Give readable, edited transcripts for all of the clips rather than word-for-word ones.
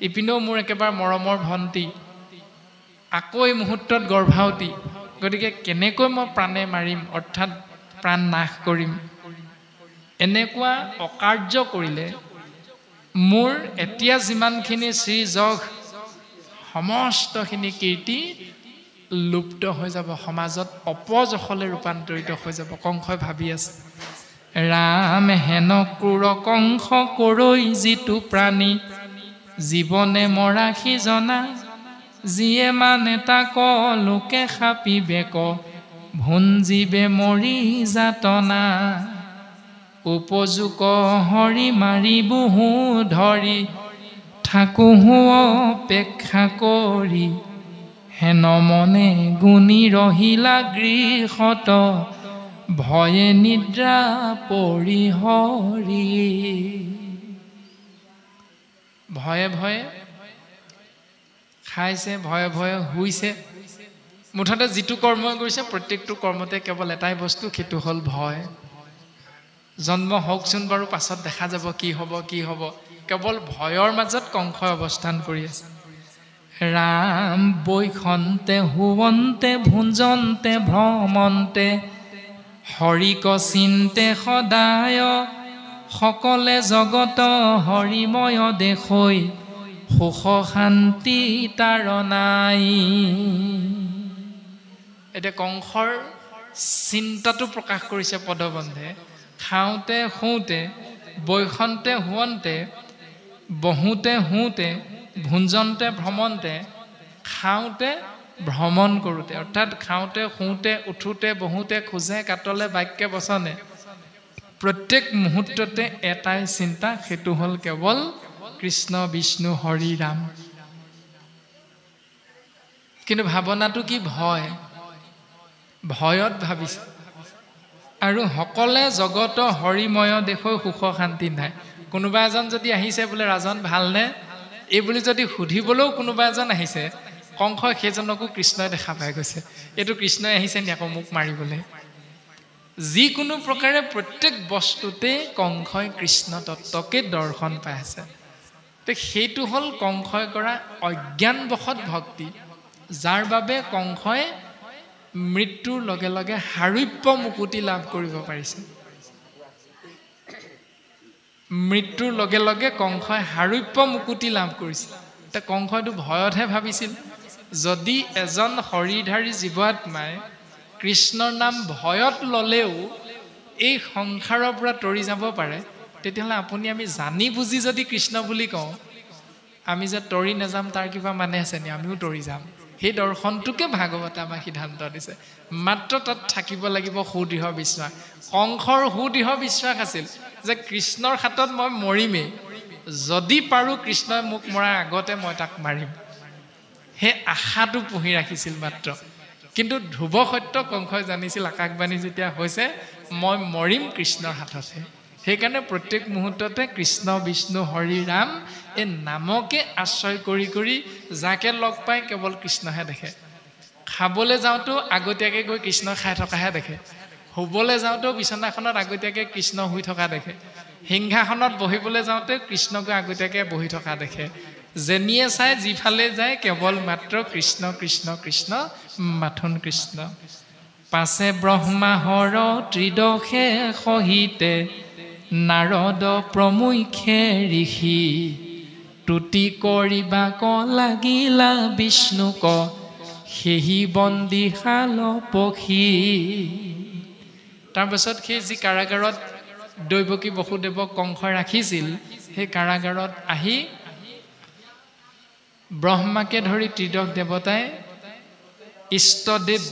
ইপিনেও মোৰ একেবাৰে মৰমৰ ভণ্টি আকৌ এই মুহূৰ্তত গৰ্ভাৱতী গতিকে কেনেকৈ মই প্ৰাণে মাৰিম অৰ্থাৎ প্ৰাণ নাশ কৰিম এনেকুৱা অকাৰ্য কৰিলে মোৰ এতিয়া যিমানখিনি শ্ৰী যশ সমস্তখিনি কীৰ্তি লুপ্ত হৈ যাব সমাজত অপযশলৈ ৰূপান্তৰিত হৈ যাব কংসই ভাবি আছে ৰাম হেন ক্ৰূৰ কংস কৰৈ যিটো প্ৰাণী জীৱনে মৰা সিজনা যিয়ে মানে তাক লোকে খাপিবে ক ভুঞ্জিবে মৰি যাতনা উপযোগ হৰি মাৰি বহু ধৰি থাকো অপেক্ষা কৰি হেন মনে গুণী ৰহিলা গৃহত ভয়ে নিদ্ৰা পৰিহৰি ভয়ে ভয়ে খাইছে ভয়ে ভয়ে শুইছে মুঠতে যিটো কৰ্মই কৰিছে প্ৰত্যেকটো কৰ্মতে কেৱল এটাই বস্তু সেইটো হ'ল ভয় জন্ম হওকচোন বাৰু পাছত দেখা যাব কি হ'ব কেৱল ভয়ৰ মাজত কংসই অৱস্থান কৰি আছে ৰাম বৈখন্তে হুৱন্তে ভুঞ্জন্তে ভ্ৰমন্তে হৰিক চিন্তে সদায় সকলে জগত হৰিময় দেখৈ সুখ শান্তি তাৰ নাই এতিয়া কংসৰ চিন্তাটো প্ৰকাশ কৰিছে পদবন্ধে খাওঁতে শুওঁতে বৈখন্তে হুৱন্তে বহোঁতে শুওঁতে ভুঞ্জন্তে ভ্ৰমন্তে খাওঁতে ভ্ৰমণ কৰোঁতে অৰ্থাৎ খাওঁতে শুওঁতে উঠোঁতে বহোঁতে খোজে কাটলে বাক্যে বচনে প্ৰত্যেক মুহূৰ্ততে এটাই চিন্তা সেইটো হ'ল কেৱল কৃষ্ণ বিষ্ণু হৰি ৰাম কিন্তু ভাৱনাটো কি ভয়ত ভাবিছে আৰু সকলে জগত হৰিময় দেখৈ সুখ শান্তি নাই কোনোবা এজন যদি আহিছে বোলে ৰাজন ভালনে এই বুলি যদি সুধিবলৈও কোনোবা এজন আহিছে কংসই সেইজনকো কৃষ্ণই দেখা পাই গৈছে এইটো কৃষ্ণই আহিছে নি আকৌ মোক মাৰিবলৈ যিকোনো প্ৰকাৰে প্ৰত্যেক বস্তুতে কংসই কৃষ্ণ তত্ত্বকে দৰ্শন পাই আছে সেইটো হ'ল কংসই কৰা অজ্ঞানবশত ভক্তি যাৰ বাবে কংসই মৃত্যুৰ লগে লগে হাৰূপ্য মুকুতি লাভ কৰিব পাৰিছে মৃত্যুৰ লগে লগে কংসই হাৰূপ্য মুকুতি লাভ কৰিছে কংসইটো ভয়তহে ভাবিছিল যদি এজন হৰিধাৰী জীৱাত্মাই কৃষ্ণৰ নাম ভয়ত ল'লেও এই সংসাৰৰ পৰা তৰি যাব পাৰে তেতিয়াহ'লে আপুনি আমি জানি বুজি যদি কৃষ্ণ বুলি কওঁ আমি যে তৰি নাযাম তাৰ কিবা মানে আছে নি আমিও তৰি যাম সেই দৰ্শনটোকে ভাগৱতে আমাক সিদ্ধান্ত দিছে মাত্ৰ তাত থাকিব লাগিব সুদৃঢ় বিশ্বাস কংসৰ সুদৃঢ় বিশ্বাস আছিল যে কৃষ্ণৰ হাতত মই মৰিমেই যদি পাৰোঁ কৃষ্ণই মোক মৰাৰ আগতে মই তাক মাৰিম সেই আশাটো পুহি ৰাখিছিল মাত্ৰ কিন্তু ধ্ৰুৱ সত্য কংসই জানিছিল আকাশবাণী যেতিয়া হৈছে মই মৰিম কৃষ্ণৰ হাততে সেইকাৰণে প্ৰত্যেক মুহূৰ্ততে কৃষ্ণ বিষ্ণু হৰি ৰাম এই নামকে আশ্ৰয় কৰি কৰি যাকে লগ পাই কেৱল কৃষ্ণহে দেখে খাবলৈ যাওঁতেও আগতীয়াকৈ গৈ কৃষ্ণ খাই থকাহে দেখে শুবলৈ যাওঁতেও বিচনাখনত আগতীয়াকৈ কৃষ্ণ শুই থকা দেখে সিংহাসনত বহিবলৈ যাওঁতে কৃষ্ণকে আগতীয়াকৈ বহি থকা দেখে যেনিয়ে চাই যিফালে যায় কেৱল মাত্ৰ কৃষ্ণ কৃষ্ণ কৃষ্ণ মাথোন কৃষ্ণ পাছে ব্ৰহ্মাহৰ ত্ৰিদশে সহিতে নাৰদ প্ৰমুখ্যে ঋষি তুতি কৰিবাক লাগিলা বিষ্ণুক সেহি বন্দীশাল পখী তাৰপাছত সেই যি কাৰাগাৰত দৈৱকী বসুদেৱক কংসই ৰাখিছিল সেই কাৰাগাৰত আহি ব্ৰহ্মাকে ধৰি ত্ৰিদশ দেৱতাই ইষ্টদেৱ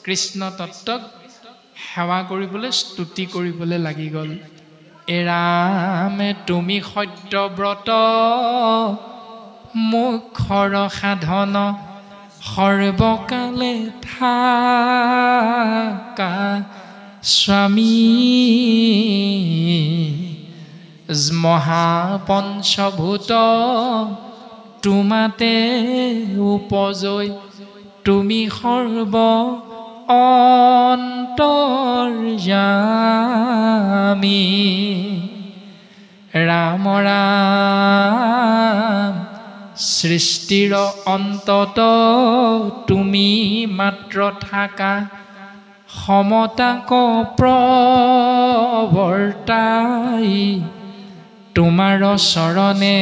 কৃষ্ণ তত্ত্বক সেৱা কৰিবলৈ স্তুতি কৰিবলৈ লাগি গ'ল এৰামে তুমি সত্যব্ৰত মুখৰ সাধন সৰ্বকালে থাকা স্বামী মহাপঞ্চভূত তোমাতে উপজয় তুমি সৰ্ব অন্তৰ্যামী ৰাম ৰাম সৃষ্টিৰ অন্তত তুমি মাত্ৰ থাকা সমতাক প্ৰৱৰ্তাই তোমাৰ চৰণে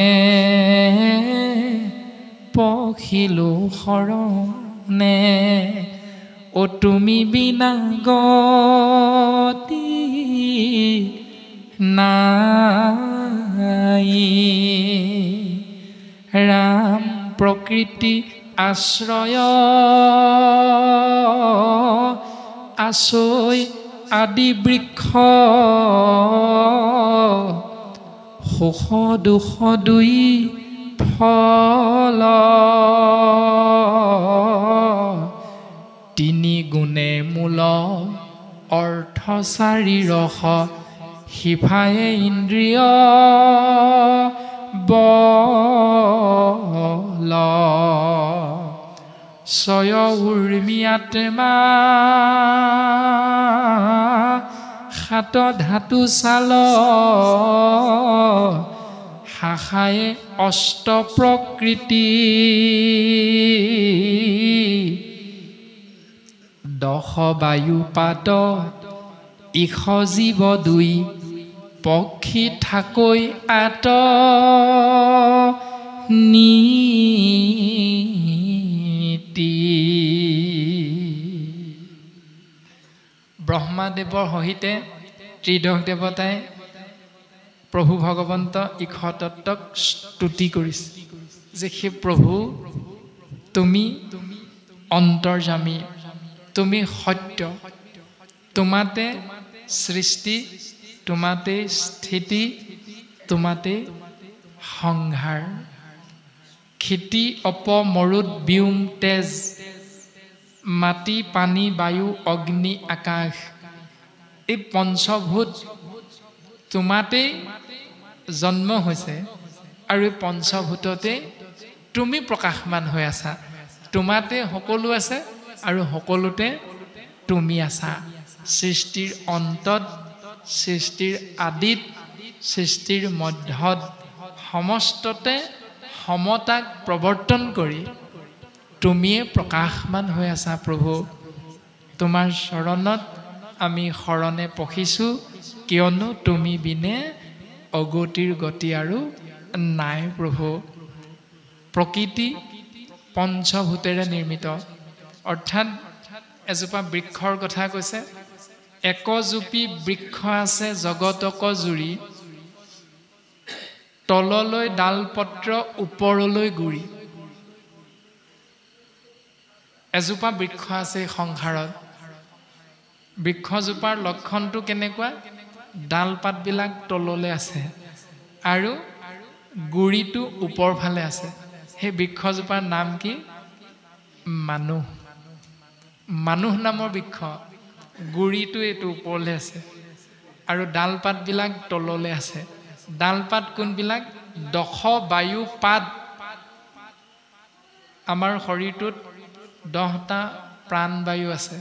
পখিলো শৰণে ও তুমি বিনা গতি নাই ৰাম প্ৰকৃতি আশ্ৰয় আছৈ আদি বৃক্ষ সুখ দুখ দুই ফল তিনি গুণে মূল অৰ্থ চাৰি ৰস সিফায়ে ইন্দ্ৰিয় বল ছয় উৰ্মি আত্মা সাত ধাতু চাল শাখায়ে অষ্ট প্ৰকৃতি দশ বায়ু পাত ইষ জীৱ দুই পক্ষী ঠাকৈ আত নীতি ব্ৰহ্মাদেৱৰ সহিতে ত্ৰিদশ দেৱতাই প্ৰভু ভগৱন্ত ইষতত্বক স্তুতি কৰিছে যে হে প্ৰভু তুমি অন্তৰ্যামী তুমি সত্য তোমাতে সৃষ্টি তোমাতে স্থিতি তোমাতে সংহাৰ ক্ষিতি অপ মৰুত ব্যোম তেজ মাটি পানী বায়ু অগ্নি আকাশ এই পঞ্চভূত তোমাতে জন্ম হৈছে আৰু এই পঞ্চভূততে তুমি প্ৰকাশমান হৈ আছা তোমাতে সকলো আছে আৰু সকলোতে তুমি আছা সৃষ্টিৰ অন্তত সৃষ্টিৰ আদিত সৃষ্টিৰ মধ্যত সমস্ততে সমতাক প্ৰৱৰ্তন কৰি তুমিয়ে প্ৰকাশমান হৈ আছা প্ৰভু তোমাৰ চৰণত আমি শৰণে পখিছোঁ কিয়নো তুমি বিনে অগতিৰ গতি আৰু নাই প্ৰভু প্ৰকৃতি পঞ্চভূতেৰে নিৰ্মিত অৰ্থাৎ এজোপা বৃক্ষৰ কথা কৈছে একজোপি বৃক্ষ আছে জগতক জুৰি তললৈ ডালপত্ৰ ওপৰলৈ গুৰি এজোপা বৃক্ষ আছে সংসাৰত বৃক্ষজোপাৰ লক্ষণটো কেনেকুৱা ডালপাতবিলাক তললৈ আছে আৰু গুৰিটো ওপৰ ফালে আছে সেই বৃক্ষজোপাৰ নাম কি মানুহ মানুহ নামৰ বৃক্ষ গুৰিটো এইটো ওপৰলৈ আছে আৰু ডালপাতবিলাক তললৈ আছে ডালপাত কোনবিলাক দশ বায়ু পাত আমাৰ শৰীৰটোত 10টা প্ৰাণবায়ু আছে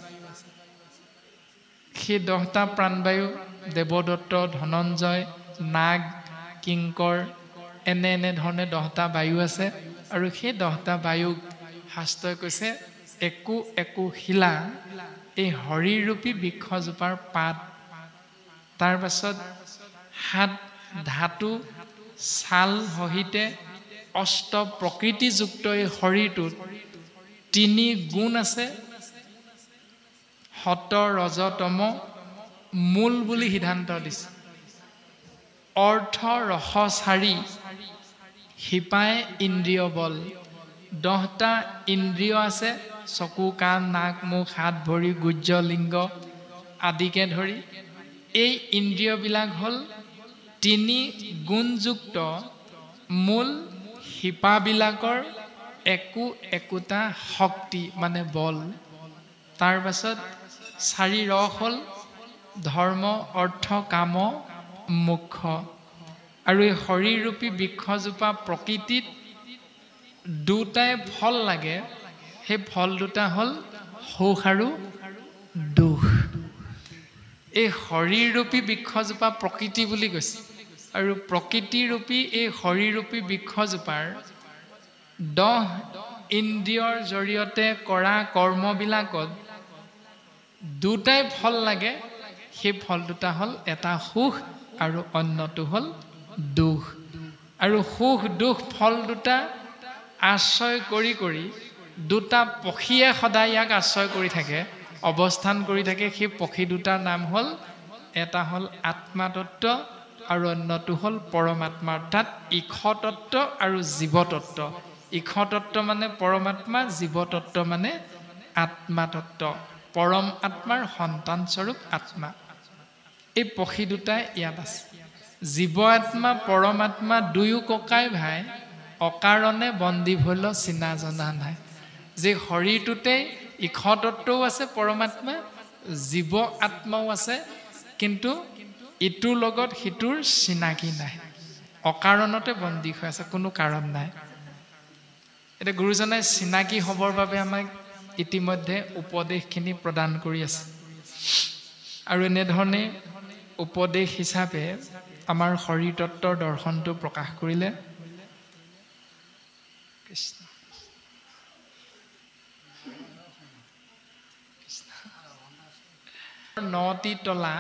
সেই 10টা প্ৰাণবায়ু দেৱদত্ত ধনঞ্জয় নাগ কিংকৰ এনে ধৰণে 10টা বায়ু আছে আৰু সেই 10টা বায়ুক শাস্ত্ৰই কৈছে একো একো শিলা এই হৰিৰূপী বৃক্ষজোপাৰ পাত তাৰ পাছত 7 ধাতু ছাল সহিতে অষ্ট প্ৰকৃতিযুক্ত এই শৰীৰটোত 3 গুণ আছে সত ৰজ তম মূল বুলি সিদ্ধান্ত দিছে অৰ্থ ৰস চাৰি সিপায়ে ইন্দ্ৰিয় বল 10টা ইন্দ্ৰিয় আছে চকু কাণ নাক মুখ হাত ভৰি গুহ্য লিংগ আদিকে ধৰি এই ইন্দ্ৰিয়বিলাক হ'ল 3 গুণযুক্ত মূল শিপাবিলাকৰ একোটা শক্তি মানে বল তাৰ পাছত 4 ৰস হ'ল ধৰ্ম অৰ্থ কাম মোক্ষ আৰু এই শৰীৰৰূপী বৃক্ষজোপা প্ৰকৃতিত দুটাই ফল লাগে সেই ফল দুটা হ'ল সুখ আৰু দুখ এই শৰীৰৰূপী বৃক্ষজোপা প্ৰকৃতি বুলি কৈছে আৰু প্ৰকৃতিৰূপী এই শৰীৰৰূপী বৃক্ষজোপাৰ 10 ইন্দ্ৰিয়ৰ জৰিয়তে কৰা কৰ্মবিলাকত দুটাই ফল লাগে সেই ফল দুটা হ'ল এটা সুখ আৰু অন্যটো হ'ল দুখ আৰু সুখ দুখ ফল দুটা আশ্ৰয় কৰি কৰি দুটা পক্ষীয়ে সদায় ইয়াক আশ্ৰয় কৰি থাকে অৱস্থান কৰি থাকে সেই পক্ষী দুটাৰ নাম হ'ল এটা হ'ল আত্মাতত্ত্ব আৰু অন্যটো হ'ল পৰমাত্মা অৰ্থাৎ ইক্ষতত্ত্ব আৰু জীৱতত্ত্ব ইক্ষতত্ত্ব মানে পৰমাত্মা জীৱতত্ত্ব মানে আত্মাতত্ত্ব পৰম আত্মাৰ সন্তান স্বৰূপ আত্মা এই পক্ষী দুটাই ইয়াত আছে জীৱ আত্মা পৰমাত্মা দুয়ো ককাই ভাই অকাৰণে বন্দী ভৈল চিনা জনা নাই যে শৰীৰটোতে ইক্ষতত্ত্বও আছে পৰমাত্মা জীৱ আত্মাও আছে কিন্তু ইটোৰ লগত সিটোৰ চিনাকি নাই অকাৰণতে বন্দী হৈ আছে কোনো কাৰণ নাই এটা গুৰুজনাই চিনাকি হ'বৰ বাবে আমাক ইতিমধ্যে উপদেশখিনি প্ৰদান কৰি আছে আৰু এনেধৰণে উপদেশ হিচাপে আমাৰ শৰীৰ তত্ত্বৰ দৰ্শনটো প্ৰকাশ কৰিলে কৃষ্ণ নটি তলা